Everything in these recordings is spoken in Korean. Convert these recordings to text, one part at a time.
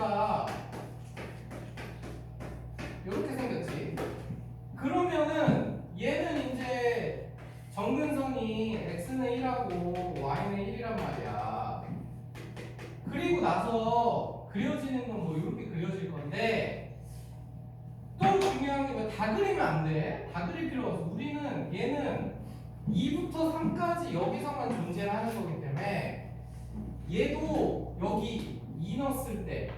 fx가 이렇게 생겼지. 그러면은 얘는 이제 정근선이 x는 1하고 y는 1이란 말이야. 그리고 나서 그려지는 건 뭐 이렇게 그려질 건데, 또 중요한 게 뭐 다 그리면 안 돼. 다 그릴 필요가 없어. 우리는 얘는 2부터 3까지 여기서만 존재하는 거기 때문에 얘도 여기 2 넣었을 때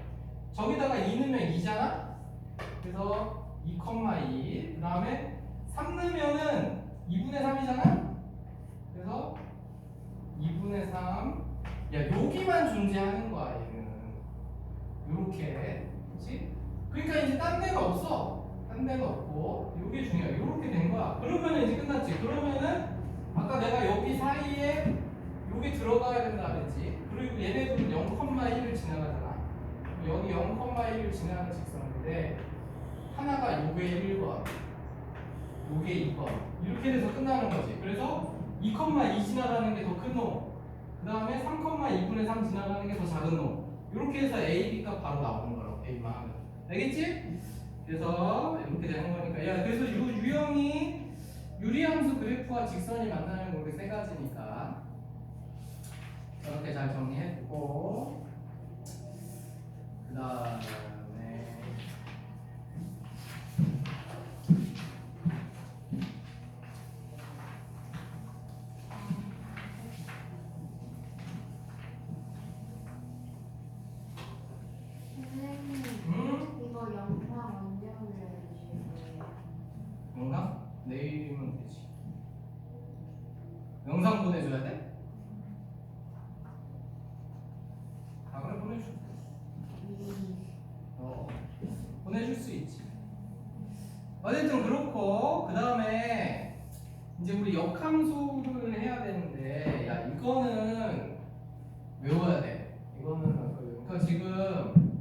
저기다가 2 넣으면 2잖아? 그래서 2,2 그 다음에 3 넣으면은 2분의 3이잖아? 그래서 2분의 3 야 여기만 존재하는 거야 얘는 요렇게 그치? 그러니까 이제 딴 데가 없어 딴 데가 없고 요게 중요해 요렇게 된 거야 그러면은 이제 끝났지 그러면은 아까 내가 여기 사이에 요게 들어가야 된다 그랬지 그리고 얘네들은 0,1을 지나가잖아 여기 0,1을 지나가는 직선인데 하나가 요게 1번 요게 2번 이렇게 돼서 끝나는 거지 그래서 2,2 지나가는 게 더 큰 놈 그 다음에 3,2분의 3 지나가는 게 더 작은 놈 이렇게 해서 A, B가 바로 나오는 거라고 A만 하면 알겠지? 그래서 이렇게 되는 거니까 야 그래서 요 유형이 유리함수 그래프와 직선이 만나는 거 세 가지니까 이렇게 잘 정리해두고 그 다음에 이거 영상 언제 올려주실 거예요? 영상? 내일이면 되지 영상 보내줘야 돼? 아 그래 보내줄 보내줄 수 있지 어쨌든 그렇고 그 다음에 이제 우리 역함수를 해야 되는데 야 이거는 외워야 돼 이거는 그러니까 지금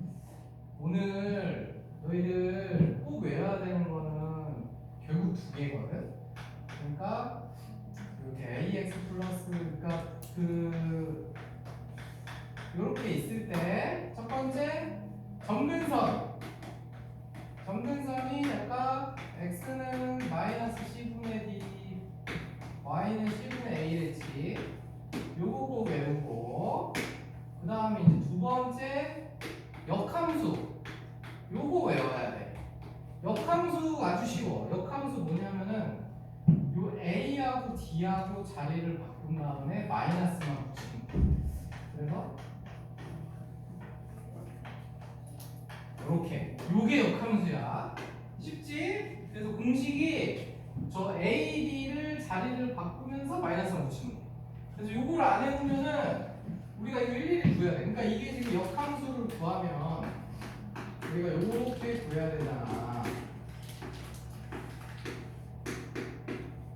오늘 너희들 꼭 외워야 되는 거는 결국 두 개거든 그러니까 이렇게 ax 플러스 그러니까 그 이렇게 있을 때 첫 번째 점근선이 아까 x는 마이너스 c분의 d y는 c분의 a랬지 요거 꼭 외우고 그 다음에 이제 두 번째 역함수 요거 외워야 돼 역함수 아주 쉬워 역함수 뭐냐면은 요 a하고 d하고 자리를 바꾼 다음에 마이너스만 붙이는 거야 그래서 이렇게 요게 역함수야 쉽지? 그래서 공식이 저 a, d를 자리를 바꾸면서 마이너스만 붙이는 거야 그래서 요거를 안 해보면은 우리가 이거 일일이 구해야 돼 그러니까 이게 지금 역함수를 구하면 우리가 요렇게 구해야 되잖아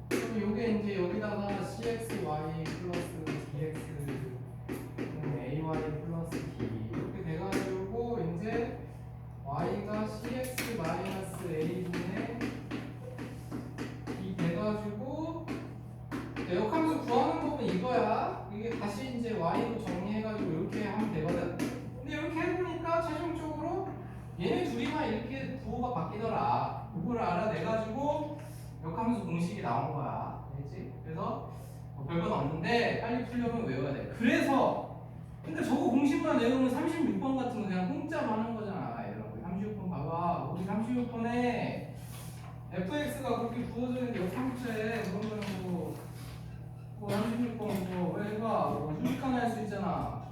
그럼 요게 이제 여기다가 cxy 플러스 dx ay 플러스 d 이렇게 돼가지고 이제 y가 cx 마이너스 a분의 d 돼가지고 역함수 구하는 법은 이거야. 이게 다시 이제 y로 정리해가지고 이렇게 하면 되거든. 근데 이렇게 해보니까 최종적으로 얘네 둘이만 이렇게 부호가 바뀌더라. 그거를 알아내가지고 역함수 공식이 나온 거야. 알겠지? 그래서 뭐 별건 없는데 빨리 풀려면 외워야 돼. 그래서 근데 저거 공식만 외우면 36번 같은 거 그냥 공짜로 하는 거잖아. 여러분 36번 봐봐. 우리 36번에 fx가 그렇게 부어져 있는데 역함수에 그러면 뭐 36번 왜 해봐? 뭐 수직 하나 할 수 있잖아.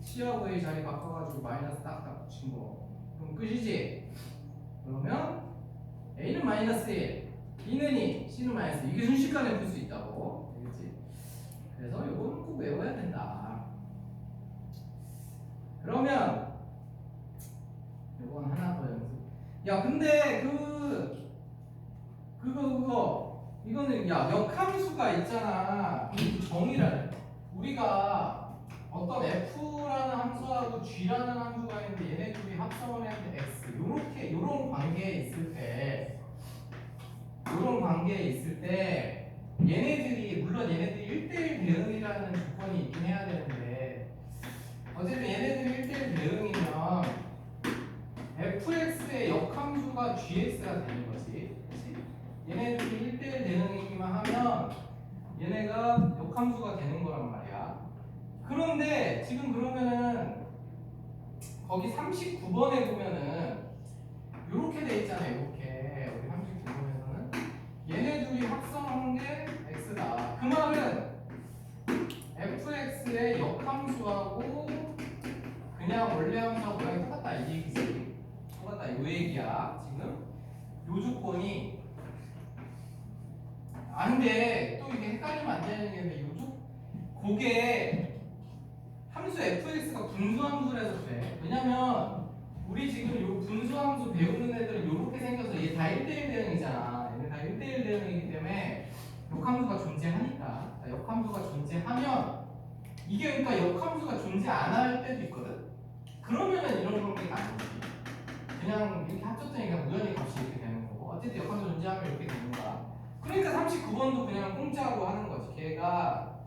C하고 A 자리 바꿔가지고 마이너스 딱딱 붙인 거. 그럼 끝이지? 그러면 A는 마이너스 1, B는 2, C는 마이너스 2. 이게 순식간에 풀 수 있다고. 알겠지? 그래서 이거는 꼭 외워야 된다. 그러면 이건 하나 더 연습. 야 근데 그거 이거는 야 역함수가 있잖아. 그 정의를 우리가 어떤 f라는 함수하고 g라는 함수가 있는데 얘네 둘이 합성을 했는데 x 요런 관계에 있을 때 얘네들이 물론 얘네들이 1대1 대응이라는 조건이 있긴 해야 되는데 어쨌든 얘네들이 1대1 대응이면 gx가 되는 거지. 그치? 얘네들이 1대1 대응이기만 하면 얘네가 역함수가 되는 거란 말이야. 그런데 지금 그러면은 거기 39번에 보면은 요렇게 돼 있잖아요. 요렇게 우리 39번에서는 얘네 둘이 합성한 게 x다. 그 말은 fx의 역함수하고 그냥 원래 함수하고 모양이 똑같다 이 얘기지. 똑같다 요 얘기야. 지금 요 조건이 근데 또 이게 헷갈리면 안 되는 게 있는데 그게 함수 fx가 분수함수라서 그래. 왜냐면 우리 지금 요 분수함수 배우는 애들은 요렇게 생겨서 얘 다 1대1 대응이잖아. 얘네 다 1대1 대응이기 때문에 역함수가 존재하니까. 역함수가 존재하면 이게 그러니까 역함수가 존재 안 할 때도 있거든. 그러면은 이런 관계가 아니지. 그냥 이렇게 합쳤더니 그냥 우연히 값이 이렇게 되는 거고. 어쨌든 역함수 존재하면 이렇게 되는 거야. 그러니까 39번도 그냥 공짜로 하는 거지. 걔가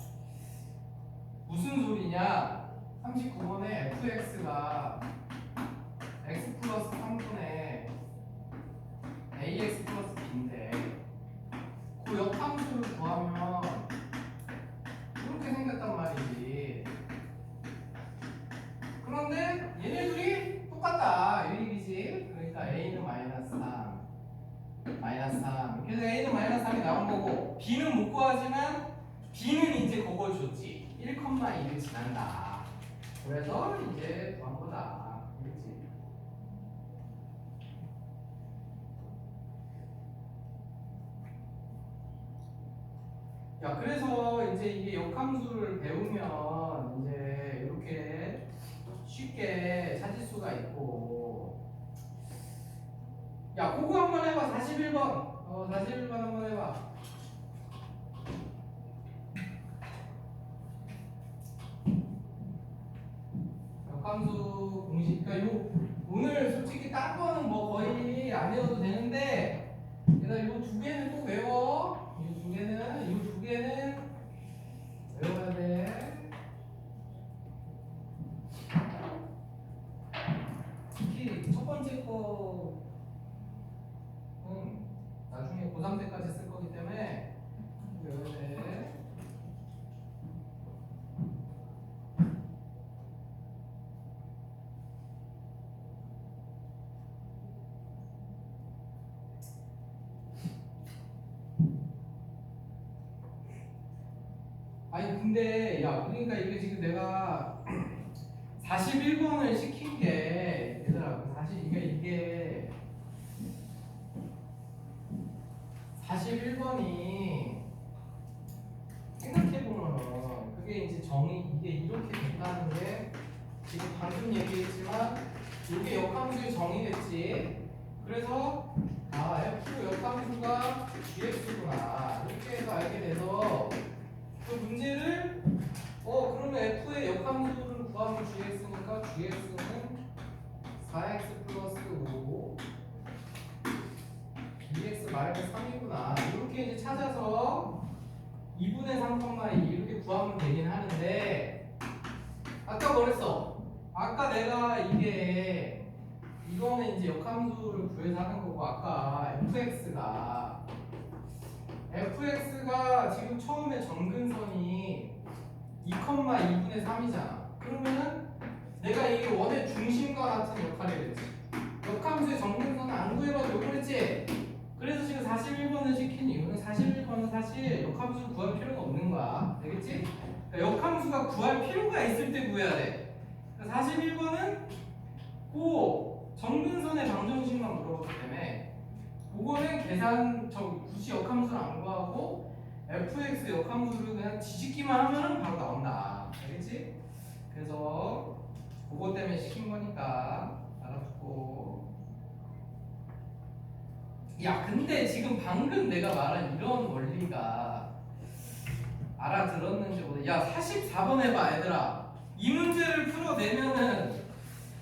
무슨 소리냐? 39번에 fx가 x 플러스 3분의 ax 플러스 b인데 그 역함수를 구하면 이렇게 생겼단 말이지. 그런데 얘네들이 똑같다 이 얘기지. 그러니까 a는 마이너스 3 그래서 a는 마이너스 3이 나온 거고 b는 못 구하지만 b는 이제 그걸 줬지. 1,2를 지난다. 그래서 이제 구한 거다. 그렇지? 야, 그래서 이제 이게 역함수를 배우면 이제 이렇게 쉽게 찾을 수가 있고. 야, 그거 한번 해봐. 41번. 41번 한번 해봐. 역함수 공식. 그러니까 오늘 솔직히 딴 거는 뭐 거의 안 외워도 되는데, 얘들아 요 두 개는 꼭 외워. 이 두 개는 외워야 돼. 특히 첫 번째 거는 나중에 고3 때까지 쓸 거기 때문에 외워야 돼. 아니 근데 야 그러니까 이게 지금 내가 41번을 시킨 게 얘들아 사실 이게 41번이 생각해보면 그게 이제 이게 이렇게 된다는 게 지금 방금 얘기했지만 이게 역함수의 정의겠지. 그래서 F 역함수가 GX구나 이렇게 해서 알게 돼서 그 문제를 그러면 F의 역함수를 구하면 GX니까 GX는 4X 플러스 5 2x 마이너스 3이구나 이렇게 이제 찾아서 2분의 3,2 이렇게 구하면 되긴 하는데 아까 뭐랬어? 아까 내가 이거는 이제 역함수를 구해서 하는 거고 아까 fx가 지금 처음에 점근선이 2,2분의 3이잖아. 그러면은 내가 이게 원의 중심과 같은 역할이 되지. 역함수의 점근선은 안 구해봐도 요거랬지. 그래서 지금 41번을 시킨 이유는 41번은 사실 역함수를 구할 필요가 없는 거야. 알겠지? 그러니까 역함수가 구할 필요가 있을 때 구해야 돼. 41번은 그 점근선의 방정식만 물어봤기 때문에 그거는 굳이 역함수를 안 구하고 fx 역함수를 그냥 뒤집기만 하면은 바로 나온다. 알겠지? 그래서 그거 때문에 시킨 거니까 알아두고. 야 근데 지금 방금 내가 말한 이런 원리가 알아들었는지 모르겠어. 야 44번 해봐 얘들아. 이 문제를 풀어내면은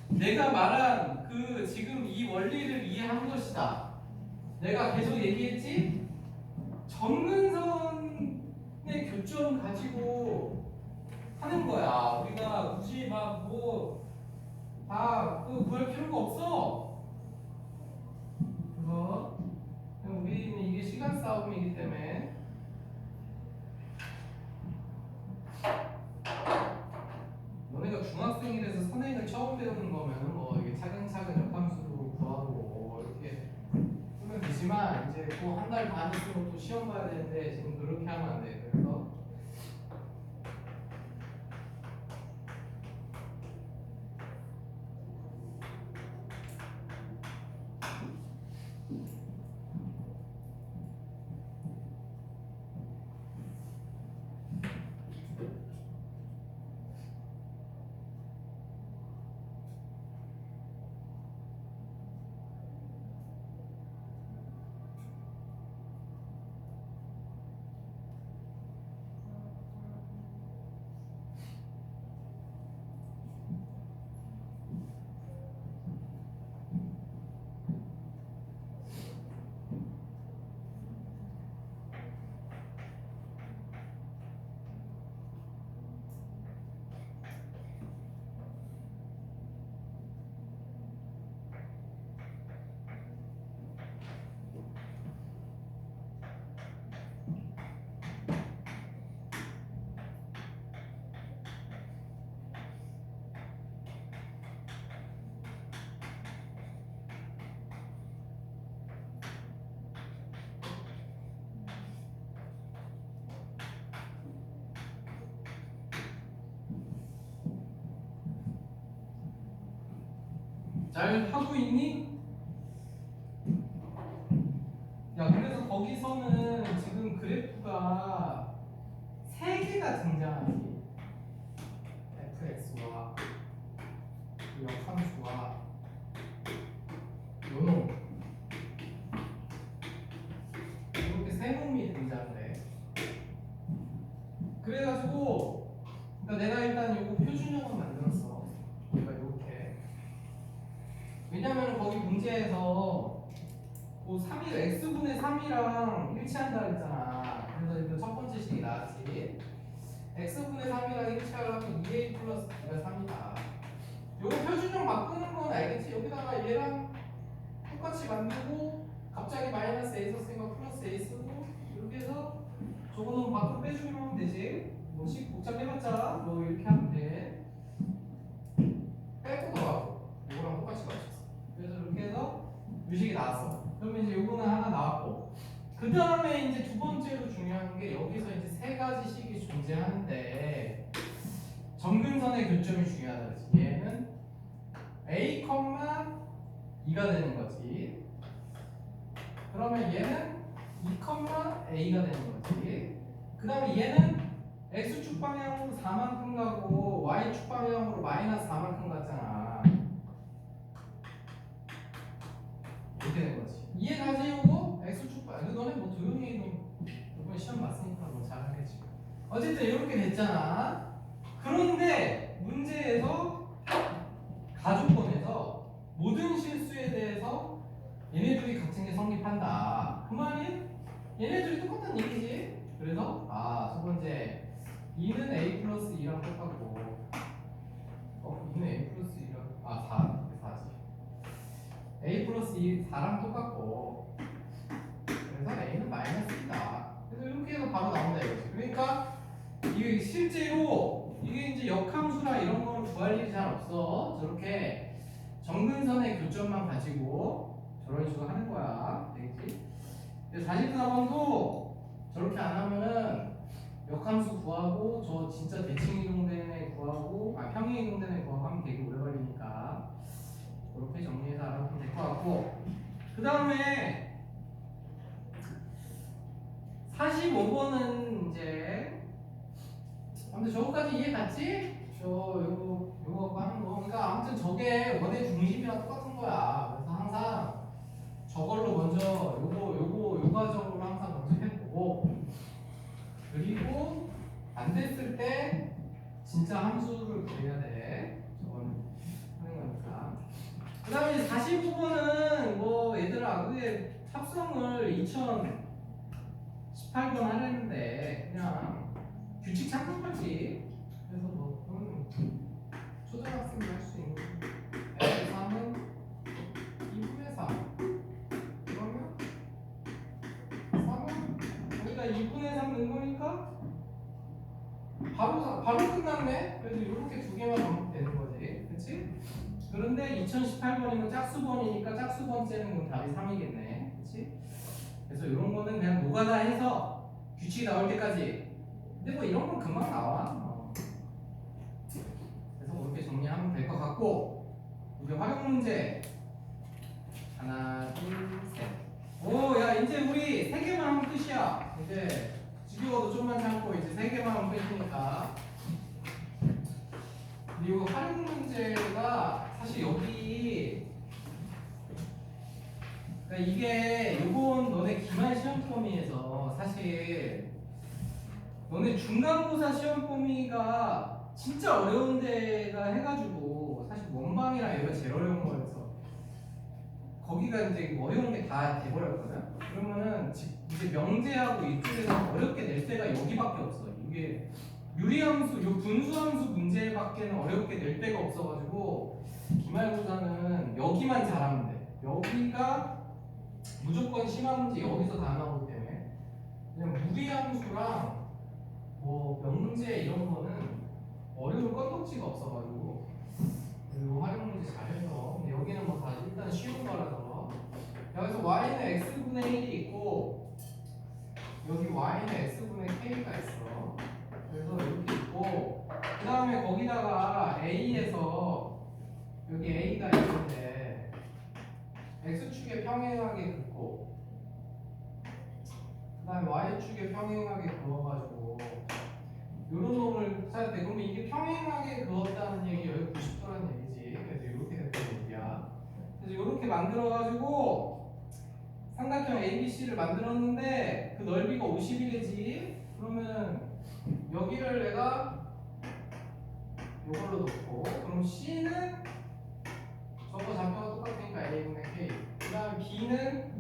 내가 말한 그 지금 이 원리를 이해한 것이다. 내가 계속 얘기했지? 점근선의 교점 가지고 하는 거야. 우리가 굳이 막 뭐 다 구할 필요가 없어. 그래서 여학생이 돼서 선행을 처음 배우는 거면 뭐 이게 차근차근 역함수로 구하고 이렇게 하면 되지만 이제 또 한 달 반 있으면 또 시험 봐야 되는데 지금 그렇게 하면 안 돼. 그래서 잘 하고 있니? 야, 그래서 거기서는 지금 그래프가 세 개가 등장하지. fx와 역함수와 요놈 이렇게 세 놈이 등장해. 그래가지고 그러니까 내가 일단 요거 표준형을 만들었어. 얘가 이렇게. 왜냐면 거기 문제에서 그 3이 x분의 3이랑 일치한다 그랬잖아. 그래서 이거 첫 번째 식이 나왔지. x분의 3이랑 일치하려면 2a 플러스 b가 3이다. 요거 표준형 바꾸는 건 알겠지? 여기다가 얘랑 똑같이 만들고 갑자기 마이너스 a 썼으니까 플러스 a 쓰고 이렇게 해서 저거는 밖으로 빼주기만 하면 되지. 뭐식 복잡해봤자 뭐 이렇게 하면 돼. 빼고 더하고 이거랑 똑같이 맞췄어. 그래서 이렇게 해서 유식이 나왔어. 그러면 이제 요거는 하나 나왔고, 그 다음에 이제 두 번째로 중요한 게 여기서 이제 세 가지 식이 존재하는데 점근선의 교점이 중요하다 그랬지. 얘는 a, 2가 되는 거지. 그러면 얘는 2,a가 되는 거지. 그 다음에 얘는 x축 방향으로 4만큼 가고 y축 방향으로 마이너스 4만큼 갔잖아. 이렇게 된 거지. 이해가지 요거? x축 방향. 너네 뭐 조용히 이번에 시험 봤으니까 뭐 잘하겠지. 어쨌든 이렇게 됐잖아. 그런데 문제에서 가족권에서 모든 실수에 대해서 얘네들이 같은 게 성립한다. 그 말이 얘네들이 똑같다는 얘기지. 그래서 첫 번째 2는 a 플러스 2랑 똑같고 2는 a 플러스 2랑 4지. a 플러스 4랑 똑같고 그래서 a는 마이너스 2다. 그래서 이렇게 해서 바로 나온다 이거지. 그러니까 이게 실제로 이게 이제 역함수나 이런 거는 구할 일이 잘 없어. 저렇게 정근선의 교점만 가지고 저런 식으로 하는 거야. 되겠지? 44번도 저렇게 안 하면은 역함수 구하고 저 진짜 대칭 이동된 애 구하고 평행 이동된 애 구하고 하면 되게 오래 걸리니까 그렇게 정리해서 알아보면 될 것 같고, 그 다음에 45번은 이제 아무튼 저거까지 이해 갔지? 요거 갖고 하는 거. 그러니까 아무튼 저게 원의 중심이랑 똑같은 거야. 그래서 항상 저걸로 먼저 요 과정으로 항상 먼저 해보고, 그리고 안 됐을 때 진짜 함수를 구해야 돼. 저거는 하는 거니까. 그 다음에 45번은 뭐 얘들아 그게 합성을 2018번 하려는데 그냥 규칙 참고하지. 그래서 뭐 초등학생이 할 수 있는 F3은 2분의 3 그러면 3은 여기다 2분의 3 넣은 거니까 바로 끝났네. 그래서 이렇게 두 개만 넣으면 되는 거지. 근데 2018번이면 짝수번이니까 짝수번째는 그럼 답이 3이겠네. 그치? 그래서 이런 거는 그냥 노가다 해서 규칙이 나올 때까지. 근데 뭐 이런 건 금방 나와. 그래서 그렇게 정리하면 될 것 같고, 우리 활용 문제 하나, 둘, 셋. 오, 야 이제 우리 3개만 하면 끝이야. 이제 지겨워도 좀만 참고 이제 3개만 하면 끝이니까. 그리고 활용 문제가 사실 여기 그러니까 이게 요번 너네 기말 시험 범위에서 사실 너네 중간고사 시험 범위가 진짜 어려운 데가 해가지고 사실 원방이랑 얘가 제일 어려운 거여서 거기가 이제 어려운 게 다 돼버렸거든. 그러면은 이제 명제하고 이쪽에서 어렵게 낼 때가 여기밖에 없어. 이게 유리함수, 요 분수함수 문제밖에는 어렵게 낼 데가 없어가지고 기말고사는 여기만 잘하면 돼. 여기가 무조건 심한 문제 여기서 다 나오기 때문에 그냥 무리함수랑 뭐 명문제 이런 거는 어려울 건덕지가 없어가지고 그리고 활용 문제 잘해서 근데 여기는 뭐 다 일단 쉬운 거라서 여기서 y는 x분의 1이 있고 여기 y는 x분의 k가 있어. 그래서 이렇게 있고 그 다음에 거기다가 a에서 여기 a가 있는데 x축에 평행하게 긋고 그 다음에 y축에 평행하게 그어가지고 요런 놈을 찾아야 돼. 그러면 이게 평행하게 그었다는 얘기 여기 90도라는 얘기지. 그래서 이렇게 됐다는 얘기야. 그래서 이렇게 만들어가지고 삼각형 ABC를 만들었는데 그 넓이가 51이지. 그러면 여기를 내가 요걸로 놓고 그럼 C는 저거 좌표가 똑같으니까 A분의 K. 그 다음에 B는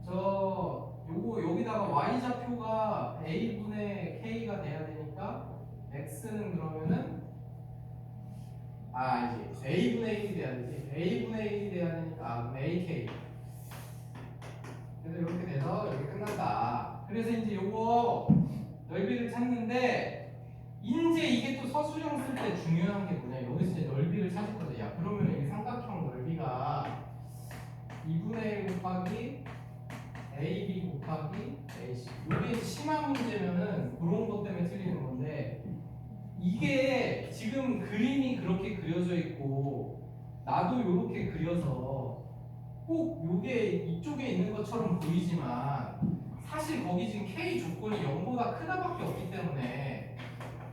요거 여기다가 Y 좌표가 A분의 K가 돼야 되니까 X는 그러면은 이제 A분의 1이 돼야 되지. A분의 1이 돼야 되니까 그럼 AK. 그래서 이렇게 돼서 이렇게 끝난다. 그래서 이제 요거 넓이를 찾는데 이제 이게 또 서술형 쓸 때 중요한 게 뭐냐. 여기서 이제 넓이를 찾을 거죠. 야 그러면 이 삼각형 넓이가 2분의 1 곱하기 AB 곱하기 AC. 이게 심한 문제면은 그런 것 때문에 틀리는 건데 이게 지금 그림이 그렇게 그려져 있고 나도 이렇게 그려서 꼭 요게 이쪽에 있는 것처럼 보이지만 사실 거기 지금 K 조건이 0보다 크다밖에 없기 때문에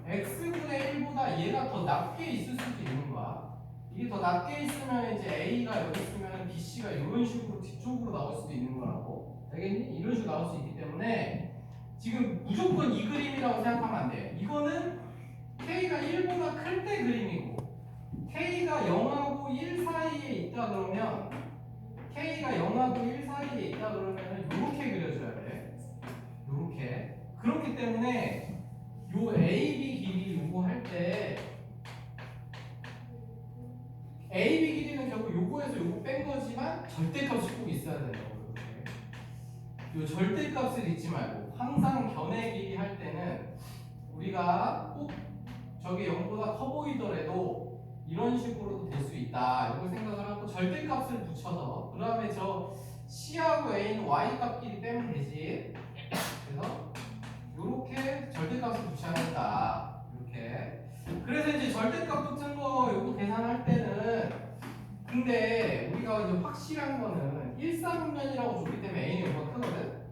X분의 1보다 얘가 더 낮게 있을 수도 있는 거야. 이게 더 낮게 있으면 이제 A가 여기 있으면 BC가 이런 식으로 뒤쪽으로 나올 수도 있는 거라고. 알겠니? 이런 식으로 나올 수 있기 때문에 지금 무조건 이 그림이라고 생각하면 안 돼. 이거는 K가 1보다 클 때 그림이고 K가 0하고 1 사이에 있다 그러면 K가 0하고 1 사이에 있다 그러면 이렇게 그려줘야 돼. 이렇게. 그렇기 때문에 요 AB 길이 요거 할 때 AB 길이는 결국 요거에서 요거 뺀 거지만 절대값이 꼭 있어야 된다고. 이렇게. 요 절대값을 잊지 말고 항상 견해 길이 할 때는 우리가 꼭 저게 0보다 커 보이더라도 이런 식으로도 될 수 있다. 이걸 생각을 하고 절대값을 붙여서 그 다음에 저 C하고 A는 Y값끼리 빼면 되지. 그래서 이렇게 절대값을 붙여야 한다. 이렇게. 그래서 이제 절대값 붙은 거 요거 계산할 때는 근데 우리가 이제 확실한 거는 1사분면이라고 줬기 때문에 A는 요거가 크거든.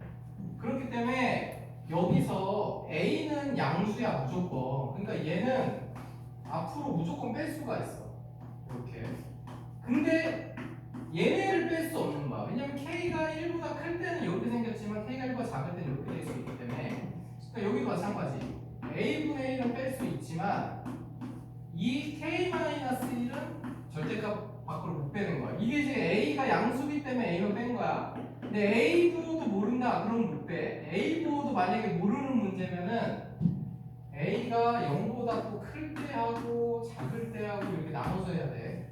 그렇기 때문에 여기서 A는 양수야 무조건. 그러니까 얘는 앞으로 무조건 뺄 수가 있어. 이렇게. 근데 얘네를 뺄 수 없는 거야. 왜냐면 K가 1보다 클 때는 이렇게 생겼지만 K가 1보다 작을 때는 이렇게 될 수 있기 때문에 그러니까 여기도 마찬가지. A분의 1은 뺄 수 있지만 이 K-1은 절대값 밖으로 못 빼는 거야. 이게 지금 A가 양수기 때문에 A만 뺀 거야. 근데 A 부호도 모른다. 그럼 못 빼. A 부호도 만약에 모르는 문제면은 A가 0보다 또 클 때 하고 작을 때 하고 이렇게 나눠서 해야 돼.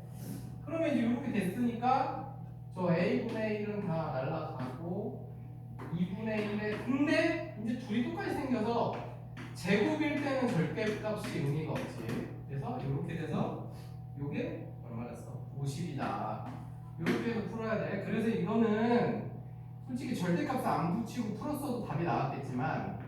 그러면 이제 이렇게 됐으니까 저 A분의 1은 다 날라가고 2분의 1에 근데 이제 둘이 똑같이 생겨서 제곱일 때는 절대값이 의미가 없지. 그래서 이렇게 돼서 이게 얼마였어? 50이다. 이렇게 해서 풀어야 돼. 그래서 이거는 솔직히 절대값을 안 붙이고 풀었어도 답이 나왔겠지만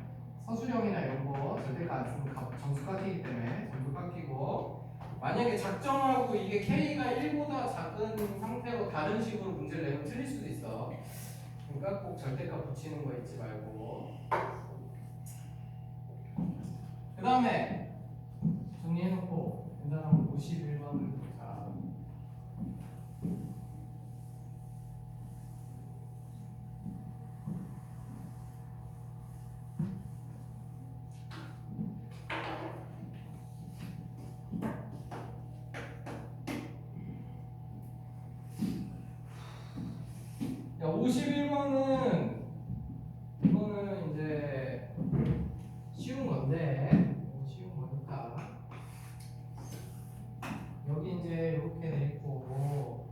서술형이나 이런 거 절대값 안 쓰면 점수 깎이기 때문에 점수 깎이고, 만약에 작정하고 이게 K가 1보다 작은 상태로 다른 식으로 문제를 내면 틀릴 수도 있어. 그러니까 꼭 절대값 붙이는 거 잊지 말고. 그 다음에 정리해놓고 된다면 51번을 보자. 야, 51번은 이거는 이제 쉬운 건데, 쉬운 거니까 여기 이제 이렇게 돼 있고,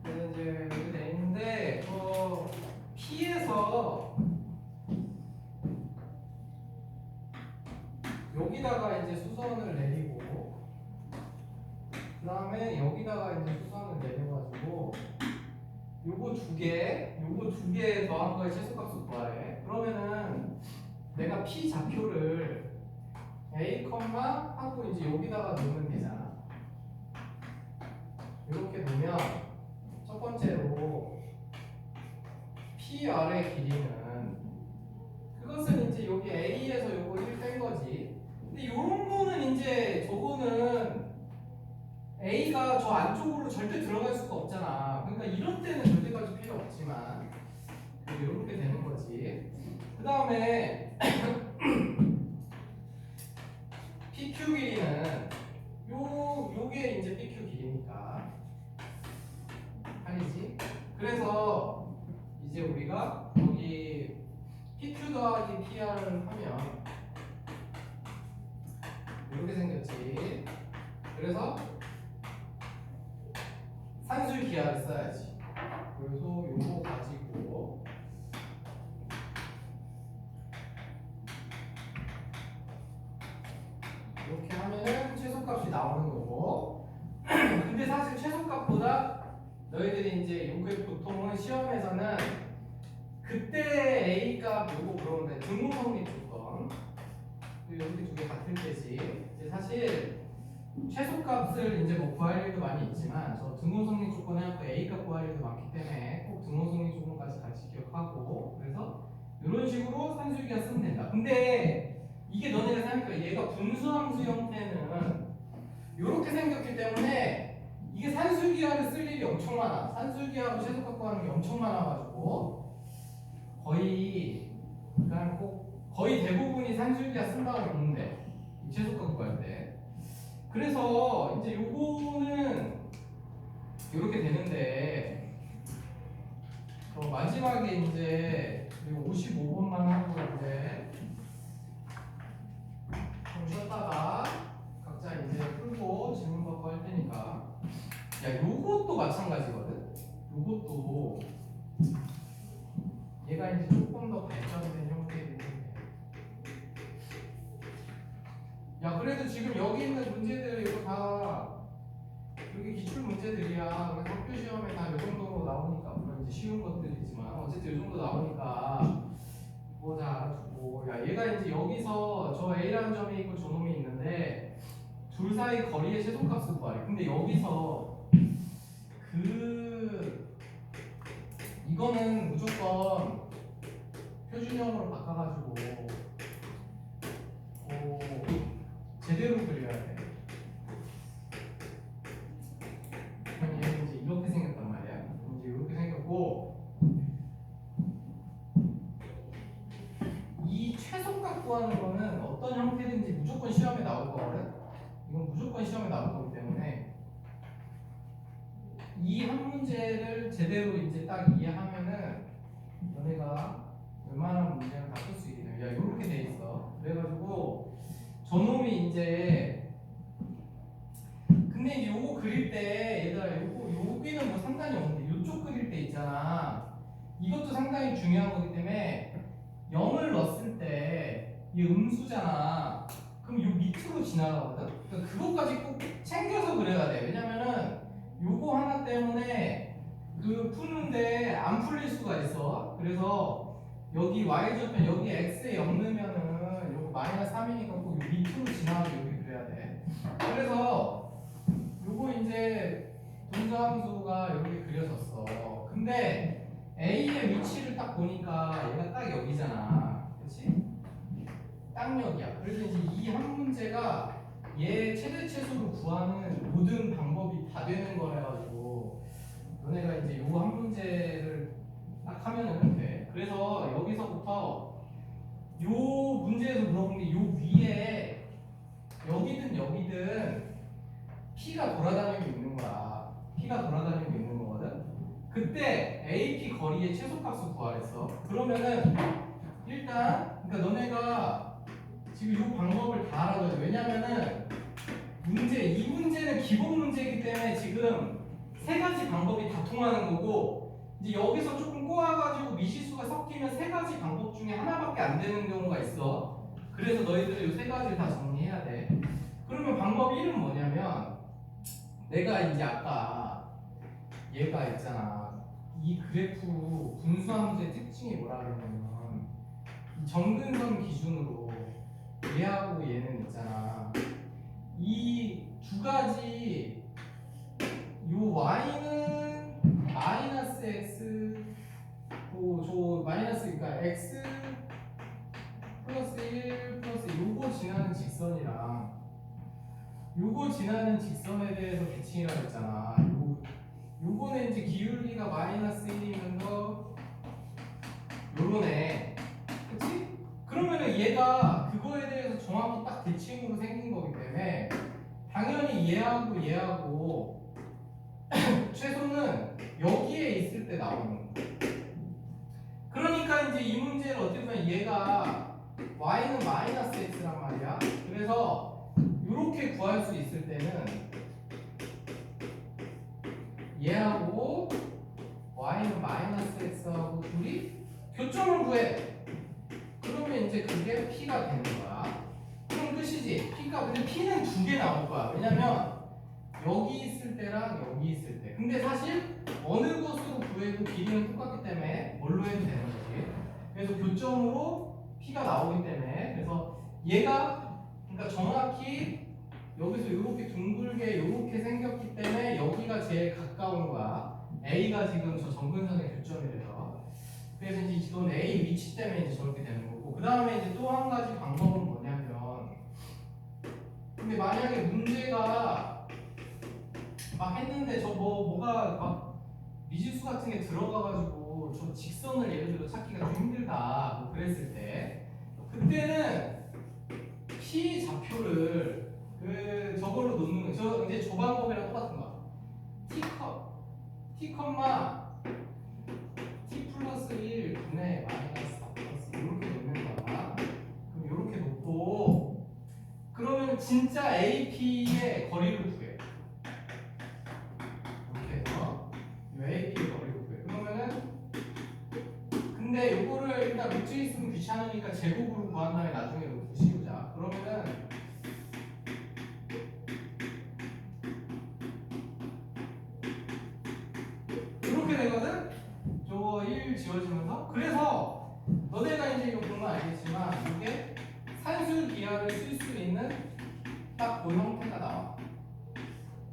그래서 이제 이렇게 돼 있는데, P에서 여기다가 이제 수선을 내리고, 그 다음에 여기다가 이제 수선을 내려가지고 요거 두 개 더한 거에 최소값을 구하래. 그러면은 내가 P 좌표를 A, 하고 이제 여기다가 놓으면 되잖아. 이렇게 놓으면 첫 번째로 PR의 길이는, 그것은 이제 여기 A에서 요거 1 뺀 거지. 근데 요런 거는 이제 저거는 A가 저 안쪽으로 절대 들어갈 수가 없잖아. 그러니까 이런 때는 절대까지 필요 없지만 이렇게 되는 거지. 그 다음에 PQ 길이는 요게 이제 PQ 길이니까 8이지. 그래서 이제 우리가 여기 PQ 더하기 PR을 하면 이렇게 생겼지. 그래서 산술 기하를 써야지. 그래서 요거 가지고 이렇게 하면은 최소값이 나오는 거고. 근데 사실 최소값보다 너희들이 이제 요게 보통은 시험에서는 그때 A 값 요거 그러는데 등호성립 조건 여기 두 개 같은 때지. 이제 사실 최소값을 이제 뭐 구할 일도 많이 있지만 저 등호성립 조건에 갖고 A 값 구할 일도 많기 때문에 꼭 등호성립 조건까지 같이 기억하고, 그래서 이런 식으로 산술기하 쓰면 된다. 근데 이게 너네가 생각해, 얘가 분수함수 형태는 이렇게 생겼기 때문에 이게 산술기하를 쓸 일이 엄청 많아. 산술기하로 최소값 구하는 게 엄청 많아가지고 그냥 거의 대부분이 산술기하 쓴다고 보는데 이 최소값 구할 때. 그래서 이제 요거는 이렇게 되는데, 마지막에 이제 55번만 하고 이제 좀 쉬었다가 각자 이제 풀고 질문 받고 할 테니까. 야, 요것도 마찬가지거든. 요것도 얘가 이제 조금 더 발전된 형태이긴 해. 야, 그래도 지금 여기 있는 문제들 이거 다 여기 기출 문제들이야. 그래서 학교 시험에 다 이 정도 나오니까, 물론 이제 쉬운 것들이지만 어쨌든 이 정도 나오니까 그거 다 알아두고. 야, 얘가 이제 여기서 저 A라는 점이 있고 저놈이 있는데 둘 사이 거리의 최소값을 구하래. 근데 여기서 이거는 무조건 표준형으로 바꿔가지고 제대로 그려야 돼. 얘는 이제 이렇게 생겼단 말이야. 이제 이렇게 생겼고, 이 최소값 구하는 거는 어떤 형태든지 무조건 시험에 나올 거거든. 이건 무조건 시험에 나올 거기 때문에 이 한 문제를 제대로 이제 딱 이해하면은 너네가 웬만한 문제는 다 풀 수 있게 돼. 야, 이렇게 돼 있어. 그래가지고 저놈이 이제, 근데 이제 요거 그릴 때 얘들아, 여기는 뭐 상관이 없는데 요쪽 그릴 때 있잖아. 이것도 상당히 중요한 거기 때문에 0을 넣었을 때 이 음수잖아. 그럼 요 밑으로 지나가거든. 그러니까 그것까지 꼭 챙겨서 그래야 돼. 왜냐면은 요거 하나 때문에 그 푸는데 안 풀릴 수가 있어. 그래서 여기 y좌편 여기 x에 0 넣으면은 요거 마이너스 3이니까 꼭 요 밑으로 지나가게 여기 그래야 돼. 그래서 요거 이제 분수함수가 여기 그려졌어. 근데 A의 위치를 딱 보니까 얘가 딱 여기잖아. 그렇지? 딱 여기야. 그래서 이제 이 한 문제가 얘 최대 최소를 구하는 모든 방법이 다 되는 거라가지고 너네가 이제 요 한 문제를 딱 하면은 돼. 그래서 여기서부터 요 문제에서 물어본 게 요 위에 여기든 P가 돌아다니고 있는 거야. P가 돌아다니고 있는 거거든. 그때 AP 거리의 최소값을 구하랬어. 그러면은 일단 그러니까 너네가 지금 이 방법을 다 알아둬야 돼. 왜냐면은 이 문제는 기본 문제이기 때문에 지금 세 가지 방법이 다 통하는 거고 이제 여기서 조금 꼬아가지고 미지수가 섞이면 세 가지 방법 중에 하나밖에 안 되는 경우가 있어. 그래서 너희들이 이 세 가지를 다 정리해야 돼. 그러면 방법 1은 뭐냐면 내가 이제 아까 얘가 있잖아. 이 그래프 분수함수의 특징이 뭐라 그러냐면 이 정근선 기준으로 얘하고 얘는 있잖아. 이 두 가지 요 y는 마이너스 x 저 마이너스 그러니까 x 플러스 1 플러스 요거 지나는 직선이랑 요거 지나는 직선에 대해서 대칭이라고 했잖아. 요거는 이제 기울기가 마이너스 1이면서 요러네. 그치? 그러면은 얘가 그거에 대해서 정확히 딱 대칭으로 생긴 거기 때문에 당연히 얘하고 최소는 여기에 있을 때 나오는 거야. 그러니까 이제 이 문제를 어떻게 보면 얘가 y는 마이너스 x란 말이야. 그래서 이렇게 구할 수 있을 때는 얘하고 y는 마이너스 x하고 둘이 교점을 구해. 그러면 이제 그게 p가 되는 거야. 그럼 끝이지. p가 근데 p는 두 개 나올 거야. 왜냐면 여기 있을 때랑 여기 있을 때. 근데 사실 어느 것으로 구해도 길이는 똑같기 때문에 뭘로 해도 되는 거지. 그래서 교점으로 p가 나오기 때문에 그래서 얘가 그러니까 정확히 여기서 이렇게 둥글게 이렇게 생겼기 때문에 여기가 제일 가까운 거야. A가 지금 저 정근선의 교점이 돼서. 그래서 이제 이건 A 위치 때문에 이제 저렇게 되는 거고. 그 다음에 이제 또 한 가지 방법은 뭐냐면, 근데 만약에 문제가 막 했는데 저 뭐가 막 미지수 같은 게 들어가가지고 저 직선을 예를 들어 찾기가 좀 힘들다. 뭐 그랬을 때, 그때는 P 좌표를 저걸로 놓는 저 이제 저 방법이랑 똑같은 거야. T 컴마 T 플러스 1 분의 마이너스 4 플러스 이렇게 놓는 거야. 그럼 이렇게 놓고 그러면 진짜 AP의 거리를 구해. 이렇게 해서 이 AP의 거리를 구해. 그러면은 근데 이거를 일단 루트 있으면 귀찮으니까 제곱으로 구한 다음에 나중에 루트 씌우자. 그러면은 이렇게 되거든? 저거 1 지워지면서. 그래서 너네가 이제 이거 보면 알겠지만 이게 산술 기하를 쓸 수 있는 딱 그 형태가 나와.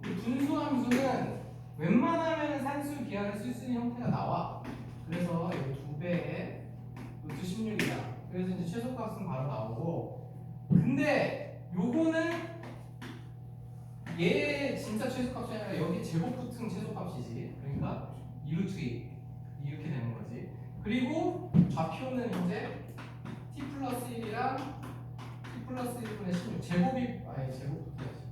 이 분수함수는 웬만하면 산술 기하를 쓸 수 있는 형태가 나와. 그래서 이거 2배에 루트 16이다. 그래서 이제 최소값은 바로 나오고. 근데 요거는 얘 진짜 최소값이 아니라 여기 제곱 붙은 최소값이지. 그러니까 2루트 2 이렇게 되는 거지. 그리고 좌표는 이제 t 플러스 1이랑 t 플러스 1분의 16 제곱이 제곱 붙어야지.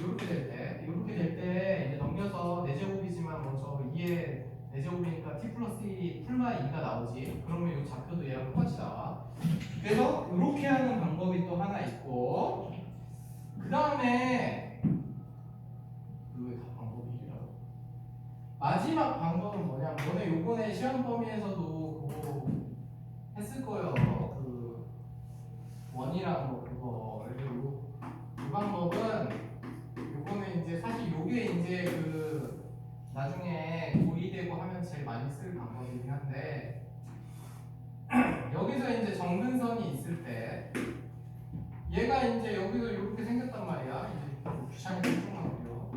이렇게 될 때 이제 넘겨서 4제곱이지만 저 2에 4제곱이니까 t 플러스 1이 풀마 2가 나오지. 그러면 이 좌표도 얘랑 똑같이 나와. 그래서 이렇게 하는 방법이 또 하나 있고, 그 다음에 왜 다 방법이 이라고? 마지막 방법은 뭐냐면 너네 요번에 시험 범위에서도 그거 했을 거예요. 그 원이랑 뭐 그거 그리고 이 방법은 요거는 이제 사실 요게 이제 그 나중에 고이되고 하면 제일 많이 쓸 방법이긴 한데 여기서 이제 정근선이 있을 때 얘가 이제 여기서 이렇게 생겼단 말이야. 이제 귀찮게 생각하고요.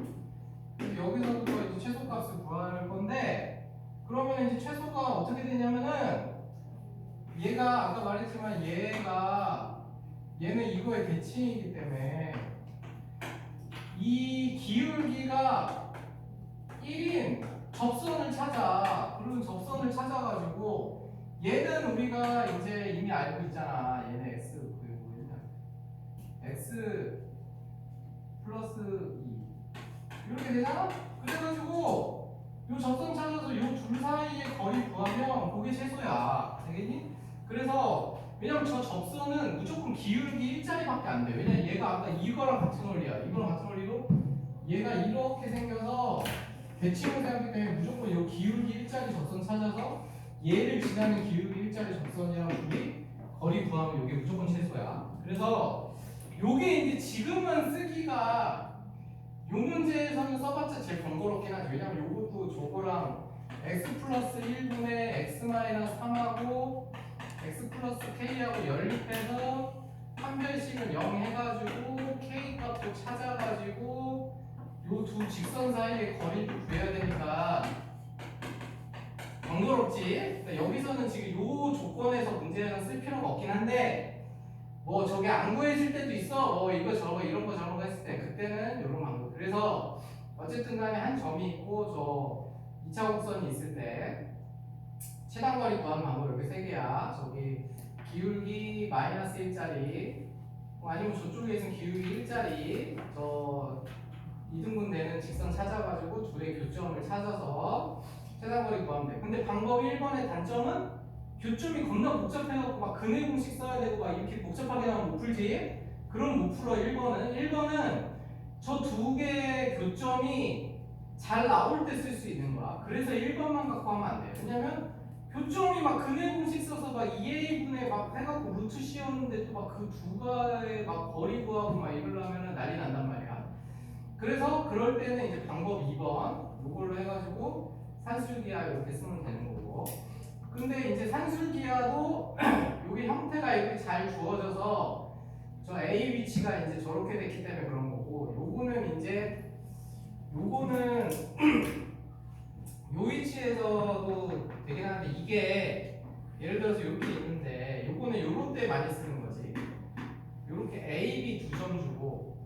여기서부터 이제 최소값을 구할 건데 그러면 이제 최소가 어떻게 되냐면은 얘가 아까 말했지만 얘는 이거의 대칭이기 때문에 이 기울기가 1인 접선을 찾아. 그런 접선을 찾아가지고 얘는 우리가 이제 이미 알고 있잖아. 얘는 x 그리고 일단 x 플러스 2 이렇게 되잖아? 그래가지고 요 접선 찾아서 요 둘 사이의 거리 구하면 그게 최소야. 되겠니? 그래서 왜냐면 저 접선은 무조건 기울기 1짜리밖에 안 돼. 왜냐면 얘가 아까 이거랑 같은 원리야. 이거랑 같은 원리로 얘가 이렇게 생겨서 대칭을 생각하기 때문에 무조건 이 기울기 1짜리 접선 찾아서 얘를 지나는 기울기 1짜리 접선이랑 둘이 거리 구하면 이게 무조건 최소야. 그래서 요게 이제 지금은 쓰기가 요 문제에서는 써봤자 제일 번거롭긴 하죠. 왜냐면 요것도 저거랑 x 플러스 1분의 x 마이너스 3하고 x 플러스 k하고 연립해서 한 별씩은 0 해가지고 k 값도 찾아가지고 요 두 직선 사이의 거리를 구해야 되니까 번거롭지. 그러니까 여기서는 지금 요 조건에서 문제는 쓸 필요가 없긴 한데 뭐 저게 안 구해질 때도 있어. 뭐 이거 저거 이런 거 저런 거 했을 때 그때는 이런 방법. 그래서 어쨌든 간에 한 점이 있고 저 2차 곡선이 있을 때 최단거리 구하는 방법 이렇게 세 개야. 저기 기울기 마이너스 1짜리 아니면 저쪽에 있는 기울기 1짜리 저 이등분 되는 직선 찾아가지고 둘의 교점을 찾아서 최단거리 구하면 돼. 근데 방법 1번의 단점은 교점이 겁나 복잡해갖고 막 근해 공식 써야 되고 막 이렇게 복잡하게 나오면 못 풀지? 그럼 못 풀어. 1번은 저 두 개의 교점이 잘 나올 때 쓸 수 있는 거야. 그래서 1번만 갖고 하면 안 돼. 왜냐면 교점이 막 근해 공식 써서 막 2a분의 막 해갖고 루트 씌웠는데 또 막 그 두 가의 막 거리 구하고 막 이러려면 난리 난단 말이야. 그래서 그럴 때는 이제 방법 2번 요걸로 해가지고 산술기하 이렇게 쓰면 되는 거고. 근데 이제 산술기하도 여기 형태가 이렇게 잘 주어져서 저 A 위치가 이제 저렇게 됐기 때문에 그런 거고, 요거는 이제 요거는 요 위치에서도 되긴 하는데 이게 예를 들어서 이렇게 있는데 요거는 요럴 때 많이 쓰는 거지. 요렇게 A, B 두 점 주고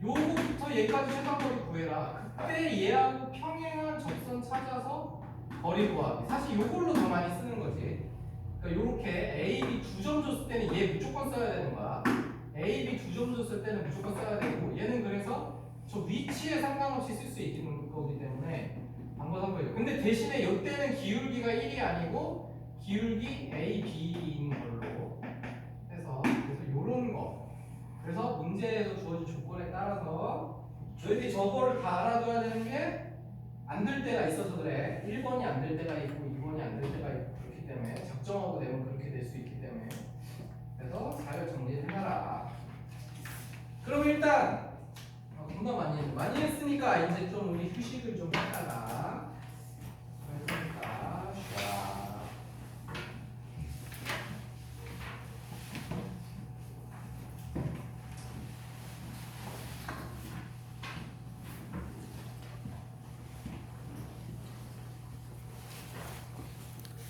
요거부터 얘까지 최단거리 구해라. 그때 얘하고 평행한 접선 찾아서 거리 구하기. 사실 요걸로 더 많이 쓰는 거지. 그러니까 요렇게 A, B 두 점 줬을 때는 얘 무조건 써야 되는 거야. A, B 두 점 줬을 때는 무조건 써야 되고 얘는 그래서 저 위치에 상관없이 쓸 수 있는 거기 때문에 방법 한 거예요. 근데 대신에 요때는 기울기가 1이 아니고 기울기 A, B인 걸로 해서 그래서 요런 거. 그래서 문제에서 주어진 조건에 따라서 저희들이 저거를 다 알아둬야 되는 게 안 될 때가 있어서 그래. 1번이 안 될 때가 있고 2번이 안 될 때가 있고 그렇기 때문에 작정하고 되면 그렇게 될 수 있기 때문에 그래서 잘 정리를 해라. 그럼 일단 겁나 많이 했으니까 이제 좀 우리 휴식을 좀 하다가